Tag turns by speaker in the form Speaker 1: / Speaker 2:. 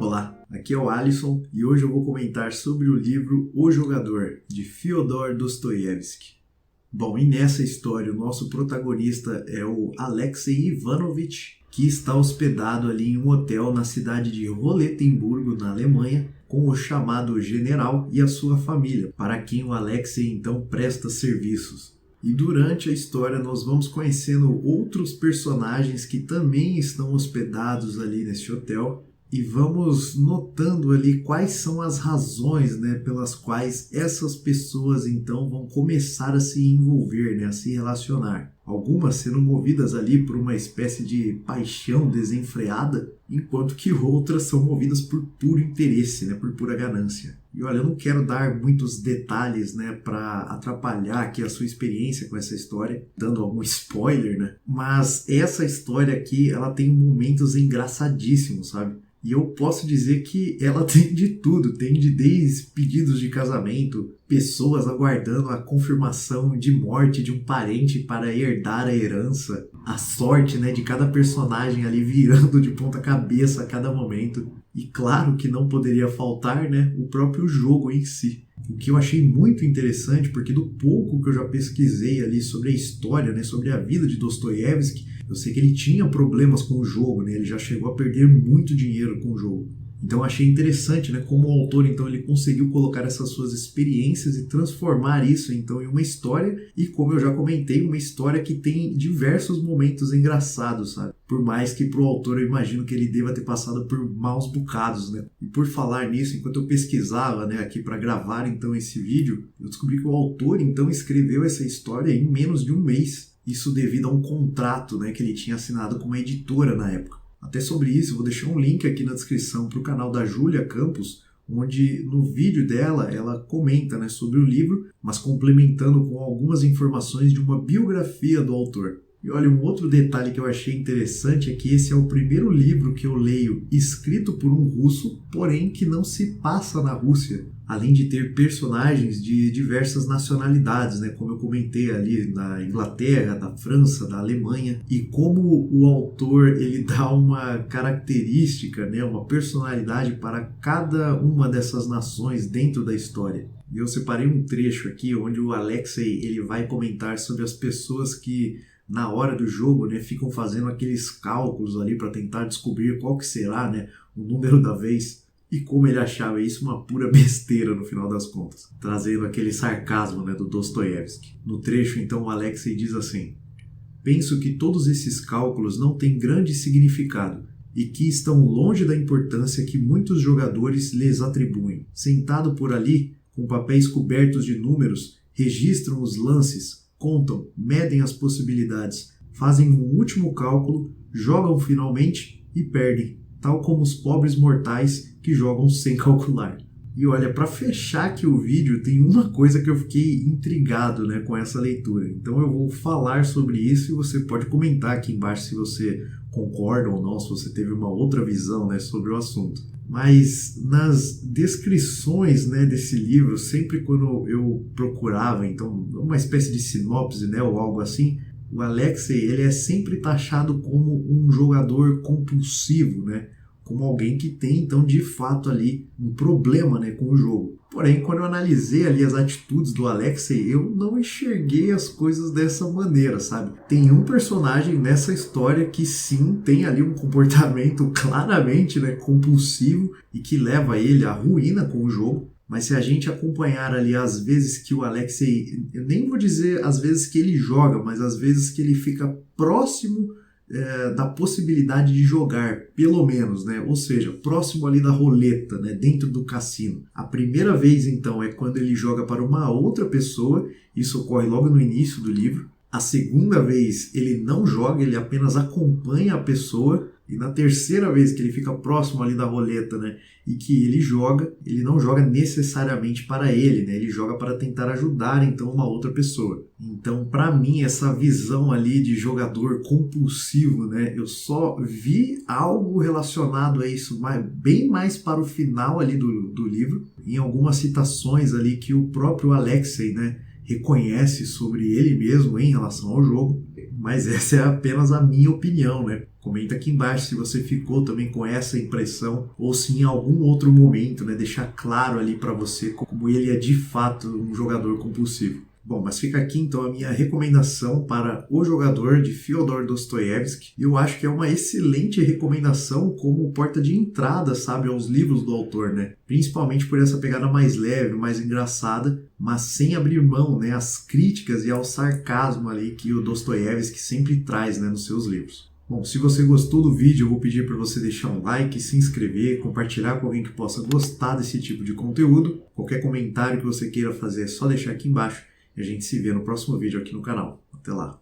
Speaker 1: Olá, aqui é o Alisson e hoje eu vou comentar sobre o livro O Jogador, de Fyodor Dostoiévski. Bom, e nessa história o nosso protagonista é o Alexei Ivanovich, que está hospedado ali em um hotel na cidade de Roletemburgo, na Alemanha, com o chamado general e a sua família, para quem o Alexei então presta serviços. E durante a história nós vamos conhecendo outros personagens que também estão hospedados ali nesse hotel e vamos notando ali quais são as razões, pelas quais essas pessoas então vão começar a se envolver, a se relacionar. Algumas sendo movidas ali por uma espécie de paixão desenfreada, enquanto que outras são movidas por puro interesse, por pura ganância. E olha, eu não quero dar muitos detalhes, para atrapalhar aqui a sua experiência com essa história, dando algum spoiler, mas essa história aqui, ela tem momentos engraçadíssimos, sabe? E eu posso dizer que ela tem de tudo, tem desde pedidos de casamento, pessoas aguardando a confirmação de morte de um parente para herdar a herança, a sorte, de cada personagem ali virando de ponta cabeça a cada momento. E claro que não poderia faltar, o próprio jogo em si. O que eu achei muito interessante, porque do pouco que eu já pesquisei ali sobre a história, sobre a vida de Dostoiévski, eu sei que ele tinha problemas com o jogo, ele já chegou a perder muito dinheiro com o jogo. Então eu achei interessante, como o autor então ele conseguiu colocar essas suas experiências e transformar isso então em uma história, e como eu já comentei, uma história que tem diversos momentos engraçados, sabe? Por mais que pro autor eu imagino que ele deva ter passado por maus bocados, E por falar nisso, enquanto eu pesquisava, aqui para gravar então esse vídeo, eu descobri que o autor então escreveu essa história em menos de um mês. Isso devido a um contrato, que ele tinha assinado com uma editora na época. Até sobre isso, eu vou deixar um link aqui na descrição para o canal da Júlia Campos, onde no vídeo dela, ela comenta sobre o livro, mas complementando com algumas informações de uma biografia do autor. E olha, um outro detalhe que eu achei interessante é que esse é o primeiro livro que eu leio escrito por um russo, porém que não se passa na Rússia, além de ter personagens de diversas nacionalidades, como eu comentei ali, da Inglaterra, da França, da Alemanha, e como o autor ele dá uma característica, uma personalidade para cada uma dessas nações dentro da história. E eu separei um trecho aqui onde o Alexei ele vai comentar sobre as pessoas que na hora do jogo, ficam fazendo aqueles cálculos ali para tentar descobrir qual que será, o número da vez, e como ele achava isso uma pura besteira no final das contas, trazendo aquele sarcasmo, do Dostoiévski. No trecho, então, o Alexei diz assim: "Penso que todos esses cálculos não têm grande significado e que estão longe da importância que muitos jogadores lhes atribuem. Sentado por ali, com papéis cobertos de números, registram os lances, contam, medem as possibilidades, fazem um último cálculo, jogam finalmente e perdem, tal como os pobres mortais que jogam sem calcular." E olha, para fechar aqui o vídeo, tem uma coisa que eu fiquei intrigado, com essa leitura. Então eu vou falar sobre isso e você pode comentar aqui embaixo se você concorda ou não, se você teve uma outra visão, sobre o assunto. Mas nas descrições, desse livro, sempre quando eu procurava, então, uma espécie de sinopse, ou algo assim, o Alexei, ele é sempre taxado como um jogador compulsivo, como alguém que tem, então, de fato ali um problema, com o jogo. Porém, quando eu analisei ali as atitudes do Alexei, eu não enxerguei as coisas dessa maneira, sabe? Tem um personagem nessa história que sim, tem ali um comportamento claramente, compulsivo e que leva ele à ruína com o jogo. Mas se a gente acompanhar ali as vezes que o Alexei, eu nem vou dizer as vezes que ele joga, mas as vezes que ele fica próximo da possibilidade de jogar, pelo menos, ou seja, próximo ali da roleta, dentro do cassino. A primeira vez, então, é quando ele joga para uma outra pessoa, isso ocorre logo no início do livro. A segunda vez, ele não joga, ele apenas acompanha a pessoa. E na terceira vez que ele fica próximo ali da roleta, e que ele não joga necessariamente para ele, ele joga para tentar ajudar então uma outra pessoa. Então, para mim, essa visão ali de jogador compulsivo, eu só vi algo relacionado a isso bem mais para o final ali do livro, em algumas citações ali que o próprio Alexei, reconhece sobre ele mesmo em relação ao jogo, mas essa é apenas a minha opinião, Comenta aqui embaixo se você ficou também com essa impressão ou se em algum outro momento, né, deixar claro ali para você como ele é de fato um jogador compulsivo. Bom, mas fica aqui então a minha recomendação para O Jogador, de Fyodor Dostoiévski. Eu acho que é uma excelente recomendação como porta de entrada, sabe, aos livros do autor, né? Principalmente por essa pegada mais leve, mais engraçada, mas sem abrir mão, né, às críticas e ao sarcasmo ali que o Dostoiévski sempre traz, né, nos seus livros. Bom, se você gostou do vídeo, eu vou pedir para você deixar um like, se inscrever, compartilhar com alguém que possa gostar desse tipo de conteúdo. Qualquer comentário que você queira fazer é só deixar aqui embaixo. E a gente se vê no próximo vídeo aqui no canal. Até lá!